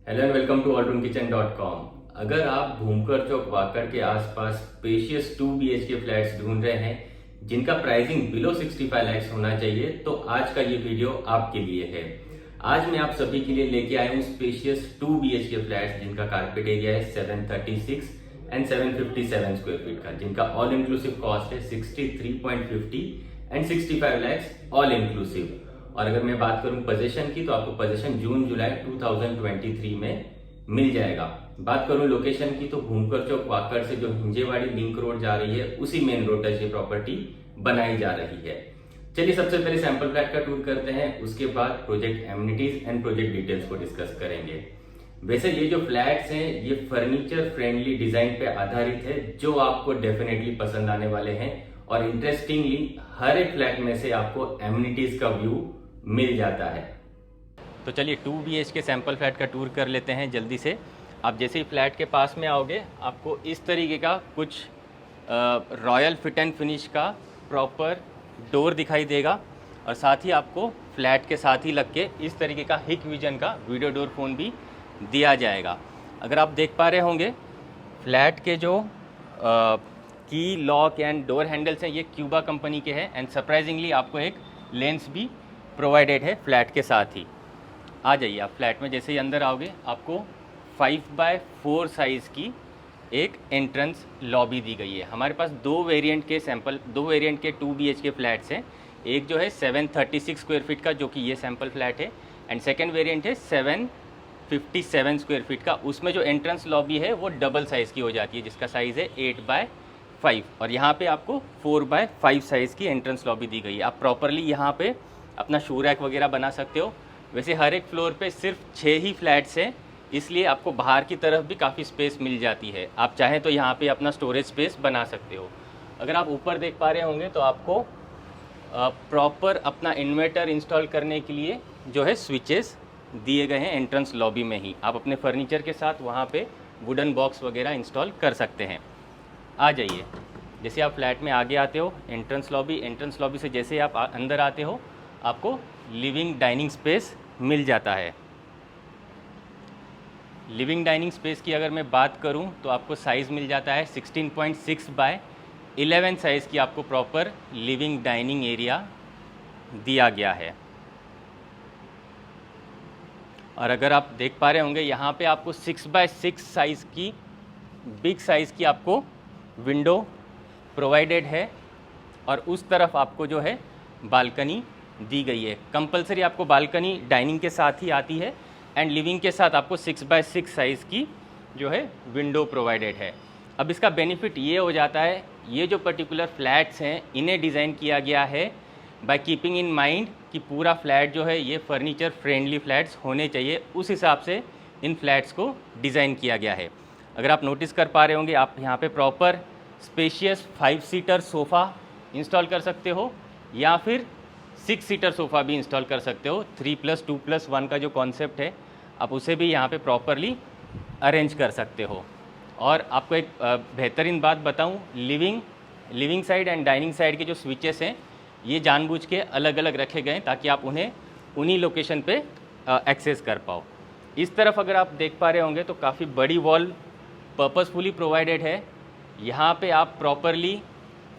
Hello and welcome to allroomkitchen.com। अगर आप भूमकर चौक वाकड़ के आसपास स्पेशियस 2 BHK फ्लैट्स ढूंढ रहे हैं जिनका प्राइसिंग बिलो 65 लाख होना चाहिए तो आज का ये वीडियो आपके लिए है। आज मैं आप सभी के लिए लेके आया हूँ स्पेशियस 2 BHK फ्लैट्स जिनका कारपेट एरिया है 736 एंड 757 स्क्वायर फीट का, जिनका ऑल इंक्लूसिव कॉस्ट है 63.50 एंड 65 लाख ऑल इंक्लूसिव। और अगर मैं बात करूं पोजीशन की तो आपको पोजीशन जून जुलाई 2023 में मिल जाएगा। बात करूं लोकेशन की तो भूमकर चौक वाकड़ से जो हिंजेवाड़ी लिंक रोड जा रही है उसी मेन रोड पर ये प्रॉपर्टी बनाई जा रही है। चलिए सबसे पहले सैंपल फ्लैट का टूर करते हैं, उसके बाद project amenities and project details को डिस्कस करेंगे। वैसे ये जो फ्लैट्स हैं ये फर्नीचर फ्रेंडली डिजाइन पे आधारित है जो आपको डेफिनेटली पसंद आने वाले हैं। और इंटरेस्टिंगली हर एक फ्लैट में से आपको एमिनिटीज का व्यू मिल जाता है। तो चलिए 2 BHK सैंपल फ्लैट का टूर कर लेते हैं जल्दी से। आप जैसे ही फ्लैट के पास में आओगे आपको इस तरीके का कुछ रॉयल फिट एंड फिनिश का प्रॉपर डोर दिखाई देगा और साथ ही आपको फ्लैट के साथ ही लग के इस तरीके का हिक विजन का वीडियो डोर फोन भी दिया जाएगा। अगर आप देख पा रहे होंगे फ्लैट के जो की लॉक एंड डोर हैंडल्स हैं ये क्यूबा कंपनी के हैं एंड सरप्राइजिंगली आपको एक लेंस भी प्रोवाइडेड है फ्लैट के साथ ही। आ जाइए आप फ्लैट में जैसे ही अंदर आओगे आपको 5x4 साइज़ की एक एंट्रेंस लॉबी दी गई है। हमारे पास दो वेरिएंट के 2 BHK फ्लैट्स हैं। एक जो है 736 स्क्वायर फीट का जो कि ये सैंपल फ्लैट है एंड सेकेंड वेरिएंट है 757 स्क्वायर फीट का। उसमें जो एंट्रेंस लॉबी है वो डबल साइज़ की हो जाती है जिसका साइज़ है 8x5 और यहाँ पे आपको 4x5 साइज़ की एंट्रेंस लॉबी दी गई है। आप प्रॉपरली यहाँ पे अपना शू रैक वगैरह बना सकते हो। वैसे हर एक फ्लोर पे सिर्फ 6 ही फ्लैट्स हैं इसलिए आपको बाहर की तरफ भी काफ़ी स्पेस मिल जाती है। आप चाहें तो यहाँ पे अपना स्टोरेज स्पेस बना सकते हो। अगर आप ऊपर देख पा रहे होंगे तो आपको प्रॉपर अपना इन्वर्टर इंस्टॉल करने के लिए जो है स्विचेस दिए गए हैं एंट्रेंस लॉबी में ही। आप अपने फर्नीचर के साथ वहाँ पे वुडन बॉक्स वगैरह इंस्टॉल कर सकते हैं। आ जाइए जैसे आप फ्लैट में आगे आते हो एंट्रेंस लॉबी से जैसे आप अंदर आते हो आपको लिविंग डाइनिंग स्पेस मिल जाता है। लिविंग डाइनिंग स्पेस की अगर मैं बात करूं तो आपको साइज़ मिल जाता है 16.6x11 साइज़ की आपको प्रॉपर लिविंग डाइनिंग एरिया दिया गया है। और अगर आप देख पा रहे होंगे यहाँ पे आपको 6x6 साइज़ की बिग साइज़ की आपको विंडो प्रोवाइडेड है और उस तरफ आपको जो है बालकनी दी गई है। कंपलसरी आपको बालकनी डाइनिंग के साथ ही आती है एंड लिविंग के साथ आपको 6x6 साइज़ की जो है विंडो प्रोवाइडेड है। अब इसका बेनिफिट ये हो जाता है ये जो पर्टिकुलर फ्लैट्स हैं इन्हें डिज़ाइन किया गया है बाय कीपिंग इन माइंड कि पूरा फ्लैट जो है ये फर्नीचर फ्रेंडली फ्लैट्स होने चाहिए, उस हिसाब से इन फ्लैट्स को डिज़ाइन किया गया है। अगर आप नोटिस कर पा रहे होंगे आप यहाँ पे proper spacious 5 seater sofa install कर सकते हो या फिर 6 सीटर सोफ़ा भी इंस्टॉल कर सकते हो। 3+2+1 का जो कॉन्सेप्ट है आप उसे भी यहाँ पे प्रॉपरली अरेंज कर सकते हो। और आपको एक बेहतरीन बात बताऊँ, living side and dining side के जो स्विचेस हैं ये जानबूझ के अलग अलग रखे गए ताकि आप उन्हें उन्हीं लोकेशन पे एक्सेस कर पाओ। इस तरफ अगर आप देख पा रहे होंगे तो काफ़ी बड़ी वॉल पर्पसफुली प्रोवाइडेड है। यहाँ पे आप properly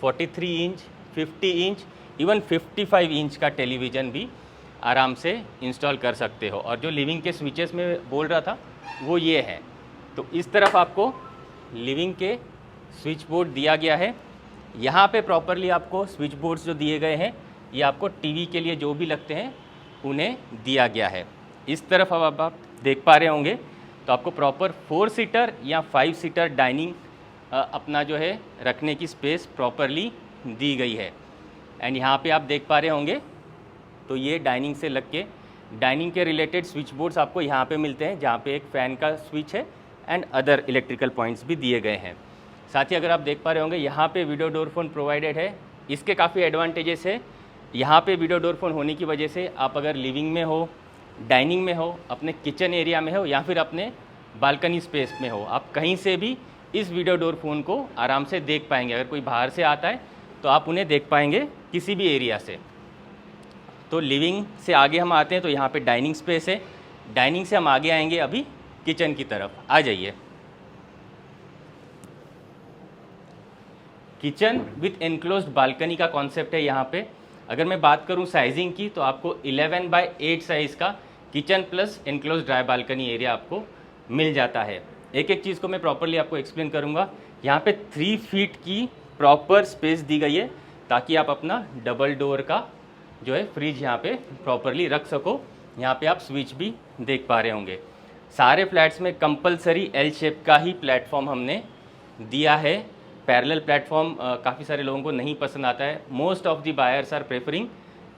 43 inch, 50 inch, even 55 inch का टेलीविज़न भी आराम से इंस्टॉल कर सकते हो। और जो लिविंग के स्विचेस में बोल रहा था वो ये है। तो इस तरफ आपको लिविंग के स्विच बोर्ड दिया गया है। यहाँ पे प्रॉपरली आपको स्विच बोर्ड्स जो दिए गए हैं ये आपको टीवी के लिए जो भी लगते हैं उन्हें दिया गया है। इस तरफ अब आप देख पा रहे होंगे तो आपको प्रॉपर 4 सीटर या 5 सीटर डाइनिंग अपना जो है रखने की स्पेस प्रॉपरली दी गई है। एंड यहाँ पे आप देख पा रहे होंगे तो ये डाइनिंग से लग के डाइनिंग के रिलेटेड स्विच बोर्ड्स आपको यहाँ पे मिलते हैं जहाँ पे एक फ़ैन का स्विच है एंड अदर इलेक्ट्रिकल पॉइंट्स भी दिए गए हैं। साथ ही अगर आप देख पा रहे होंगे यहाँ पे वीडियो डोर फोन प्रोवाइडेड है। इसके काफ़ी एडवांटेजेस है। यहाँ पे वीडियो डोर फोन होने की वजह से आप अगर लिविंग में हो, डाइनिंग में हो, अपने किचन एरिया में हो या फिर अपने बालकनी स्पेस में हो, आप कहीं से भी इस वीडियो डोर फोन को आराम से देख पाएंगे। अगर कोई बाहर से आता है तो आप उन्हें देख पाएंगे किसी भी एरिया से। तो लिविंग से आगे हम आते हैं तो यहाँ पे डाइनिंग स्पेस है। डाइनिंग से हम आगे आएंगे अभी किचन की तरफ आ जाइए। किचन विथ एनक्लोज्ड बालकनी का कॉन्सेप्ट है यहाँ पे। अगर मैं बात करूँ साइजिंग की तो आपको 11/8 साइज़ का kitchen plus enclosed dry balcony area आपको मिल जाता है। एक एक चीज़ को मैं प्रॉपरली आपको एक्सप्लेन करूँगा। यहाँ पे 3 फीट की प्रॉपर स्पेस दी गई है ताकि आप अपना डबल डोर का जो है फ्रिज यहाँ पे प्रॉपरली रख सको। यहाँ पे आप स्विच भी देख पा रहे होंगे। सारे फ्लैट्स में कंपलसरी एल शेप का ही प्लेटफॉर्म हमने दिया है। पैरेलल प्लेटफॉर्म काफ़ी सारे लोगों को नहीं पसंद आता है। Most of the buyers are preferring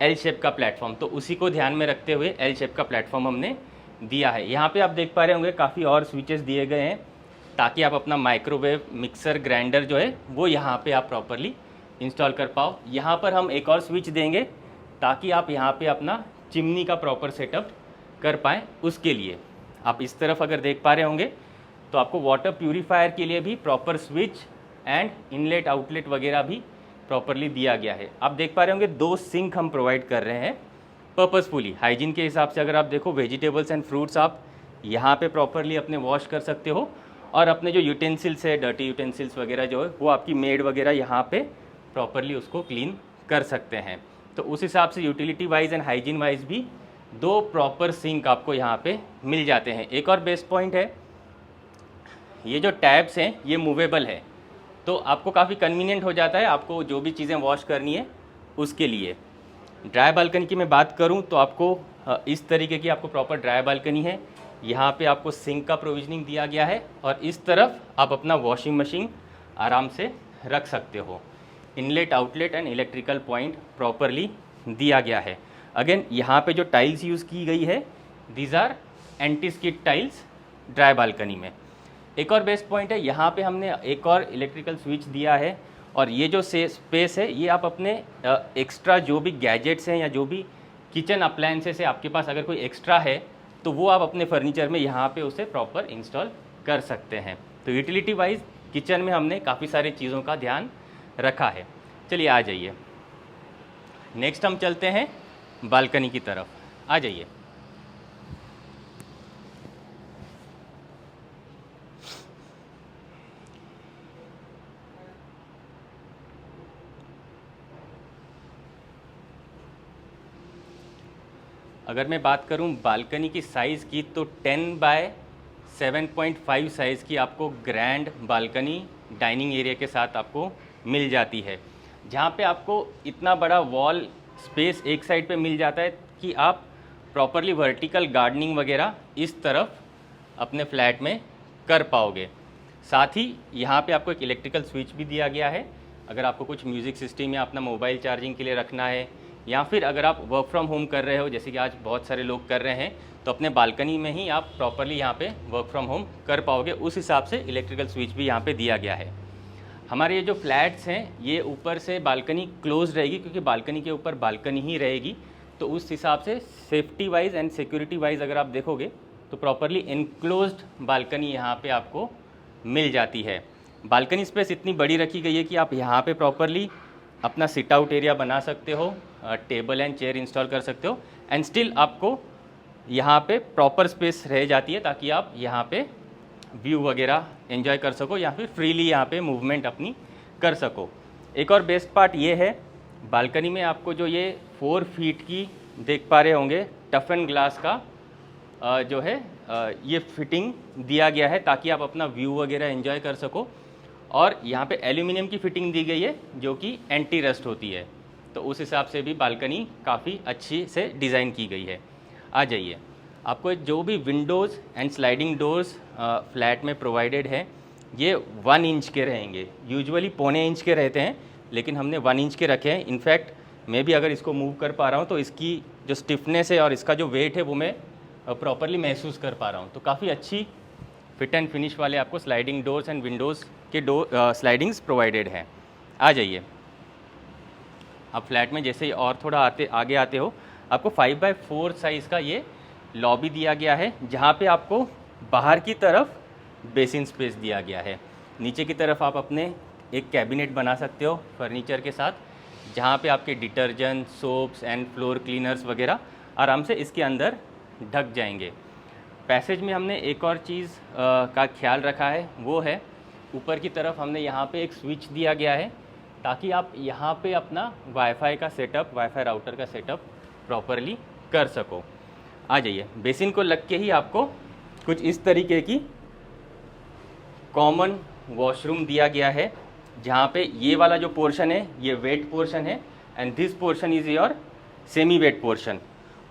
L shape का प्लेटफॉर्म, तो उसी को ध्यान में रखते हुए एल शेप का प्लेटफॉर्म हमने दिया है। यहाँ पे आप देख पा रहे होंगे काफ़ी और स्विचेस दिए गए हैं ताकि आप अपना माइक्रोवेव, मिक्सर, ग्राइंडर जो है वो यहाँ पे आप प्रॉपरली इंस्टॉल कर पाओ। यहाँ पर हम एक और स्विच देंगे ताकि आप यहाँ पे अपना चिमनी का प्रॉपर सेटअप कर पाएँ। उसके लिए आप इस तरफ अगर देख पा रहे होंगे तो आपको वाटर प्यूरीफायर के लिए भी proper switch and inlet outlet वगैरह भी प्रॉपरली दिया गया है। आप देख पा रहे होंगे 2 सिंक हम प्रोवाइड कर रहे हैं पर्पसफुली। हाइजीन के हिसाब से अगर आप देखो वेजिटेबल्स एंड फ्रूट्स आप यहाँ पे प्रॉपरली अपने वॉश कर सकते हो और अपने जो यूटेंसिल्स है, डर्टी यूटेंसिल्स वगैरह जो है वो आपकी मेड वगैरह यहाँ पे प्रॉपरली उसको क्लीन कर सकते हैं। तो उस हिसाब से utility wise and hygiene wise भी 2 प्रॉपर सिंक आपको यहाँ पे मिल जाते हैं। एक और बेस्ट पॉइंट है, ये जो टैब्स हैं ये मूवेबल है, तो आपको काफ़ी कन्वीनियंट हो जाता है आपको जो भी चीज़ें वॉश करनी है उसके लिए। ड्राई बालकनी की मैं बात करूं तो आपको इस तरीके की आपको प्रॉपर ड्राई बालकनी है। यहाँ पे आपको सिंक का प्रोविजनिंग दिया गया है और इस तरफ आप अपना वॉशिंग मशीन आराम से रख सकते हो। Inlet, outlet and electrical point properly दिया गया है। अगेन यहाँ पे जो टाइल्स यूज़ की गई है these are anti skid tiles dry balcony में। एक और बेस्ट पॉइंट है, यहाँ पे हमने एक और इलेक्ट्रिकल स्विच दिया है और ये जो स्पेस है ये आप अपने एक्स्ट्रा जो भी गैजेट्स हैं या जो भी किचन अप्लायंसेस है आपके पास अगर कोई एक्स्ट्रा है तो वो आप अपने फर्नीचर में यहाँ पे उसे प्रॉपर इंस्टॉल कर सकते हैं। तो यूटिलिटी वाइज किचन में हमने काफ़ी सारी चीज़ों का ध्यान रखा है। चलिए आ जाइए, नेक्स्ट हम चलते हैं बालकनी की तरफ। आ जाइए। अगर मैं बात करूं बालकनी की साइज़ की तो 10/7.5 साइज़ की आपको ग्रैंड बालकनी डाइनिंग एरिया के साथ आपको मिल जाती है, जहां पे आपको इतना बड़ा वॉल स्पेस एक साइड पे मिल जाता है कि आप प्रॉपरली वर्टिकल गार्डनिंग वगैरह इस तरफ अपने फ्लैट में कर पाओगे। साथ ही यहाँ पे आपको एक इलेक्ट्रिकल स्विच भी दिया गया है। अगर आपको कुछ म्यूज़िक सिस्टम या अपना मोबाइल चार्जिंग के लिए रखना है या फिर अगर आप वर्क फ्रॉम होम कर रहे हो जैसे कि आज बहुत सारे लोग कर रहे हैं तो अपने बालकनी में ही आप प्रॉपरली यहाँ पे वर्क फ्रॉम होम कर पाओगे। उस हिसाब से इलेक्ट्रिकल स्विच भी यहाँ पे दिया गया है। हमारे ये जो फ्लैट्स हैं ये ऊपर से बालकनी क्लोज रहेगी क्योंकि बालकनी के ऊपर बालकनी ही रहेगी, तो उस हिसाब से safety wise and security wise अगर आप देखोगे तो प्रॉपरली इनक्लोज्ड बालकनी यहाँ पे आपको मिल जाती है। बालकनी स्पेस इतनी बड़ी रखी गई है कि आप यहाँ पे प्रॉपरली अपना सिट आउट एरिया बना सकते हो, टेबल एंड चेयर इंस्टॉल कर सकते हो एंड स्टिल आपको यहाँ पे प्रॉपर स्पेस रह जाती है ताकि आप यहाँ पे व्यू वगैरह एंजॉय कर सको या फिर फ्रीली यहाँ पे मूवमेंट अपनी कर सको। एक और बेस्ट पार्ट ये है, बालकनी में आपको जो ये 4 फीट की देख पा रहे होंगे टफन ग्लास का जो है ये फिटिंग दिया गया है ताकि आप अपना व्यू वगैरह एंजॉय कर सको। और यहाँ पे एल्यूमिनियम की फिटिंग दी गई है जो कि एंटी रस्ट होती है, तो उस हिसाब से भी बालकनी काफ़ी अच्छी से डिज़ाइन की गई है। आ जाइए, आपको जो भी Windows and sliding doors flat में प्रोवाइडेड है ये 1 इंच के रहेंगे। यूजुअली 0.25 इंच के रहते हैं लेकिन हमने 1 इंच के रखे हैं। इनफैक्ट मैं भी अगर इसको मूव कर पा रहा हूँ तो इसकी जो स्टिफनेस है और इसका जो वेट है वो मैं प्रॉपरली महसूस कर पा रहा हूँ। तो काफ़ी अच्छी फिट एंड फिनिश वाले आपको स्लाइडिंग डोर्स एंड विंडोज़ के स्लाइडिंग्स प्रोवाइडेड हैं। आ जाइए, आप फ्लैट में जैसे ही और थोड़ा आगे आते हो आपको 5/4 साइज़ का ये लॉबी दिया गया है जहाँ पे आपको बाहर की तरफ बेसिन स्पेस दिया गया है। नीचे की तरफ आप अपने एक कैबिनेट बना सकते हो फर्नीचर के साथ, जहाँ पे आपके detergent, soaps and floor cleaners वगैरह आराम से इसके अंदर ढक जाएंगे। पैसेज में हमने एक और चीज़ का ख्याल रखा है, वो है ऊपर की तरफ हमने यहाँ पे एक स्विच दिया गया है ताकि आप यहाँ पे अपना वाईफाई का सेटअप, वाईफाई राउटर का सेटअप प्रॉपरली कर सको। आ जाइए, बेसिन को लग के ही आपको कुछ इस तरीके की कॉमन वॉशरूम दिया गया है, जहाँ पे ये वाला जो पोर्शन है ये वेट पोर्शन है and this portion is your semi wet portion.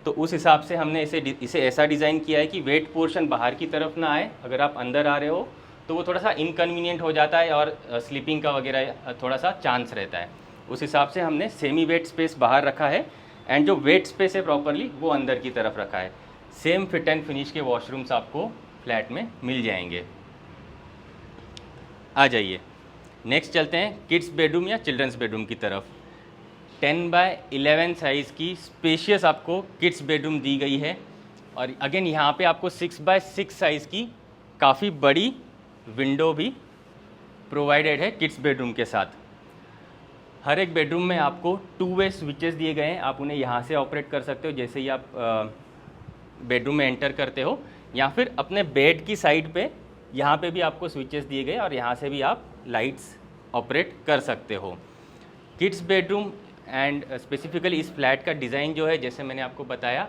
तो उस हिसाब से हमने इसे ऐसा डिज़ाइन किया है कि वेट पोर्शन बाहर की तरफ ना आए। अगर आप अंदर आ रहे हो तो वो थोड़ा सा इनकन्वीनियंट हो जाता है और स्लीपिंग का वगैरह थोड़ा सा चांस रहता है। उस हिसाब से हमने सेमी वेट स्पेस बाहर रखा है एंड जो वेट स्पेस है प्रॉपरली वो अंदर की तरफ रखा है। सेम फिट एंड फिनिश के वॉशरूम्स आपको फ्लैट में मिल जाएंगे। आ जाइए, नेक्स्ट चलते हैं किड्स बेडरूम या चिल्ड्रंस बेडरूम की तरफ। 10x11 साइज़ की स्पेशियस आपको किड्स बेडरूम दी गई है और अगेन यहाँ पे आपको 6x6 साइज़ की काफ़ी बड़ी विंडो भी प्रोवाइडेड है किड्स बेडरूम के साथ। हर एक बेडरूम में आपको 2-वे स्विचेस दिए गए हैं, आप उन्हें यहाँ से ऑपरेट कर सकते हो जैसे ही आप बेडरूम में एंटर करते हो, या फिर अपने बेड की साइड पे यहाँ पे भी आपको स्विचेस दिए गए और यहाँ से भी आप लाइट्स ऑपरेट कर सकते हो। किड्स बेडरूम एंड स्पेसिफिकली इस फ्लैट का डिज़ाइन जो है, जैसे मैंने आपको बताया,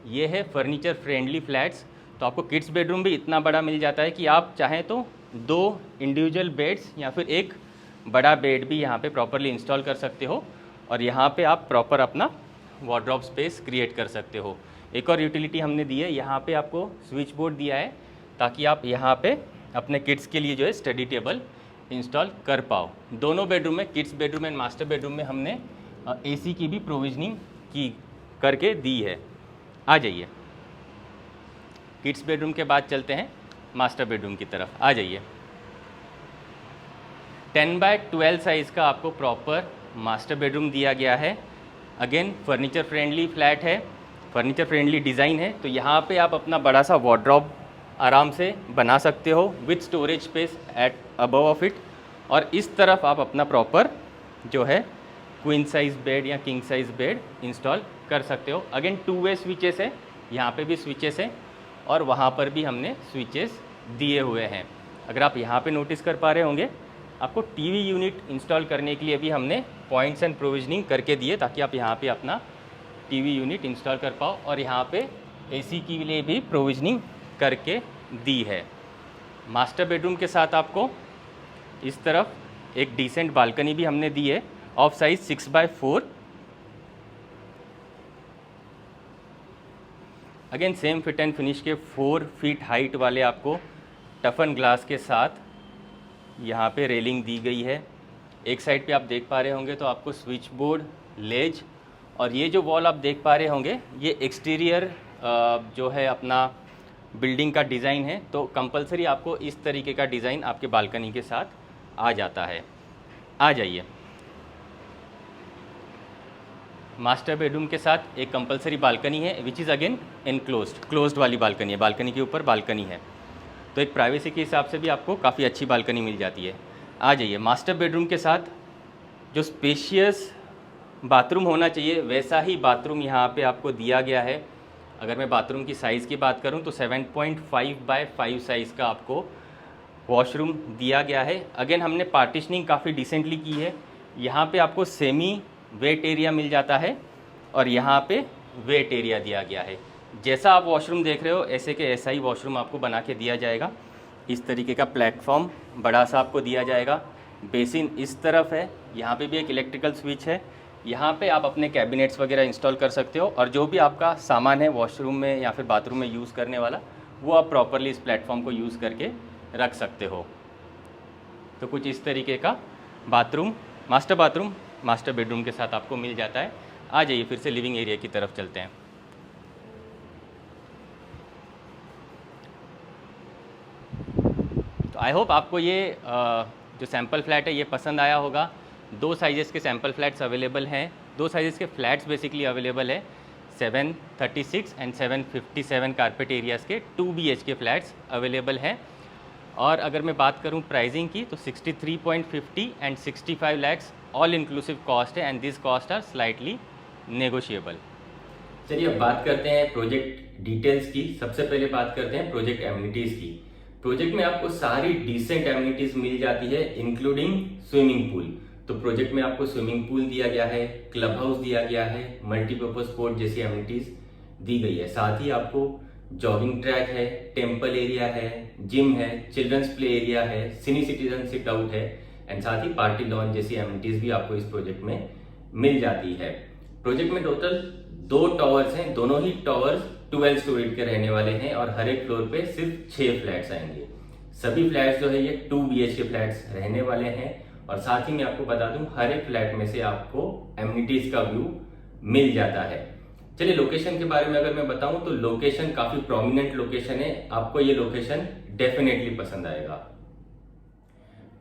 ये है फर्नीचर फ्रेंडली फ्लैट्स। तो आपको किड्स बेडरूम भी इतना बड़ा मिल जाता है कि आप चाहें तो 2 इंडिविजुअल बेड्स या फिर एक बड़ा बेड भी यहाँ पे प्रॉपरली इंस्टॉल कर सकते हो और यहाँ पे आप प्रॉपर अपना वार्डरोब स्पेस क्रिएट कर सकते हो। एक और यूटिलिटी हमने दी है, यहाँ पे आपको स्विच बोर्ड दिया है ताकि आप यहाँ पे अपने किड्स के लिए जो है स्टडी टेबल इंस्टॉल कर पाओ। दोनों बेडरूम में, kids bedroom and master bedroom में हमने एसी की भी प्रोविजनिंग की करके दी है। आ जाइए, किड्स बेडरूम के बाद चलते हैं मास्टर बेडरूम की तरफ। आ जाइए, 10x12 साइज़ का आपको प्रॉपर मास्टर बेडरूम दिया गया है। अगेन फर्नीचर फ्रेंडली फ्लैट है, फर्नीचर फ्रेंडली डिज़ाइन है, तो यहाँ पे आप अपना बड़ा सा वार्डरोब आराम से बना सकते हो with storage space at above of it. और इस तरफ आप अपना प्रॉपर जो है क्वीन साइज़ बेड या किंग साइज़ बेड इंस्टॉल कर सकते हो। अगेन 2-वे स्विचेस है, यहाँ पे भी स्विचेस हैं और वहाँ पर भी हमने स्विचेस दिए हुए हैं। अगर आप यहाँ पे नोटिस कर पा रहे होंगे, आपको टीवी यूनिट इंस्टॉल करने के लिए भी हमने पॉइंट्स एंड प्रोविजनिंग करके दिए ताकि आप यहाँ पे अपना टीवी यूनिट इंस्टॉल कर पाओ, और यहाँ पे एसी के लिए भी प्रोविजनिंग करके दी है। मास्टर बेडरूम के साथ आपको इस तरफ एक डिसेंट बालकनी भी हमने दी है of size 6x4। Again same fit and finish के 4 फीट हाइट वाले आपको टफन ग्लास के साथ यहाँ पे रेलिंग दी गई है। एक साइड पे आप देख पा रहे होंगे तो आपको स्विच बोर्ड, लेज, और ये जो वॉल आप देख पा रहे होंगे ये एक्सटीरियर जो है अपना बिल्डिंग का डिज़ाइन है, तो कंपलसरी आपको इस तरीके का डिज़ाइन आपके बालकनी के साथ आ जाता है। आ जाइए, मास्टर बेडरूम के साथ एक कंपलसरी बालकनी है विच इज़ अगेन क्लोज्ड वाली बालकनी है, बालकनी के ऊपर बालकनी है, तो एक प्राइवेसी के हिसाब से भी आपको काफ़ी अच्छी बालकनी मिल जाती है। आ जाइए, मास्टर बेडरूम के साथ जो स्पेशियस बाथरूम होना चाहिए वैसा ही बाथरूम यहाँ पे आपको दिया गया है। अगर मैं बाथरूम की साइज़ की बात करूँ तो 7.5x5 साइज़ का आपको वॉशरूम दिया गया है। अगेन हमने पार्टीशनिंग काफ़ी डिसेंटली की है, यहाँ पे आपको सेमी वेट एरिया मिल जाता है और यहाँ पे वेट एरिया दिया गया है। जैसा आप वॉशरूम देख रहे हो ऐसे के ऐसा ही वॉशरूम आपको बना के दिया जाएगा। इस तरीके का प्लेटफॉर्म बड़ा सा आपको दिया जाएगा। बेसिन इस तरफ है, यहाँ पे भी एक इलेक्ट्रिकल स्विच है, यहाँ पे आप अपने कैबिनेट्स वगैरह इंस्टॉल कर सकते हो और जो भी आपका सामान है वॉशरूम में या फिर बाथरूम में यूज़ करने वाला वो आप प्रॉपरली इस प्लेटफॉर्म को यूज़ करके रख सकते हो। तो कुछ इस तरीके का बाथरूम, मास्टर बेडरूम के साथ आपको मिल जाता है। आ जाइए फिर से लिविंग एरिया की तरफ चलते हैं। तो आई होप आपको ये जो सैम्पल फ्लैट है ये पसंद आया होगा। 2 साइजेस के सैम्पल फ्लैट्स अवेलेबल हैं, 2 साइजेस के फ्लैट्स बेसिकली अवेलेबल है, 736 एंड 757 कारपेट एरियाज़ के 2 BHK फ्लैट्स अवेलेबल हैं। और अगर मैं बात करूं प्राइसिंग की तो 63.50 and 65 lakhs all inclusive cost है and this cost are slightly negotiable. चलिए अब बात करते हैं प्रोजेक्ट डिटेल्स की। सबसे पहले बात करते हैं प्रोजेक्ट एमिनिटीज की। प्रोजेक्ट में आपको सारी डिसेंट एमिनिटीज मिल जाती है इंक्लूडिंग स्विमिंग पूल। तो प्रोजेक्ट में आपको स्विमिंग पूल दिया गया है, क्लब हाउस दिया गया है, मल्टीपर्पज कोर्ट जैसी एमिनिटीज दी गई है। साथ ही आपको जॉगिंग ट्रैक है, टेम्पल एरिया है, जिम है, चिल्ड्रंस प्ले एरिया है, सीनियर सिटीजन सिट आउट है एंड साथ ही पार्टी लॉन जैसी एमिनिटीज भी आपको इस प्रोजेक्ट में मिल जाती है। प्रोजेक्ट में टोटल 2 टावर्स हैं, दोनों ही टावर्स 12 स्टोरी के रहने वाले हैं और हर एक फ्लोर पे सिर्फ 6 फ्लैट्स आएंगे। सभी फ्लैट्स जो है ये 2 BHK फ्लैट्स रहने वाले हैं और साथ ही मैं आपको बता दूं हर एक फ्लैट में से आपको एमिनिटीज का व्यू मिल जाता है। चलिए लोकेशन के बारे में अगर मैं बताऊं तो लोकेशन काफी प्रोमिनेंट लोकेशन है, आपको ये लोकेशन डेफिनेटली पसंद आएगा।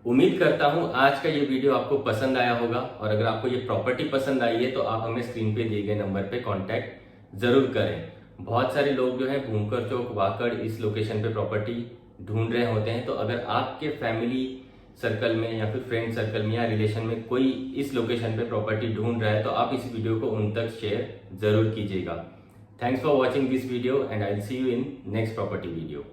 उम्मीद करता हूं आज का ये वीडियो आपको पसंद आया होगा और अगर आपको ये प्रॉपर्टी पसंद आई है तो आप हमें स्क्रीन पे दिए गए नंबर पे कांटेक्ट जरूर करें। बहुत सारे लोग जो है भूमकर चौक वाकड़ इस लोकेशन पे प्रॉपर्टी ढूंढ रहे होते हैं, तो अगर आपके फैमिली सर्कल में या फिर फ्रेंड सर्कल में या रिलेशन में कोई इस लोकेशन पे प्रॉपर्टी ढूंढ रहा है तो आप इस वीडियो को उन तक शेयर जरूर कीजिएगा। Thanks for watching this video and I will see you in next property video.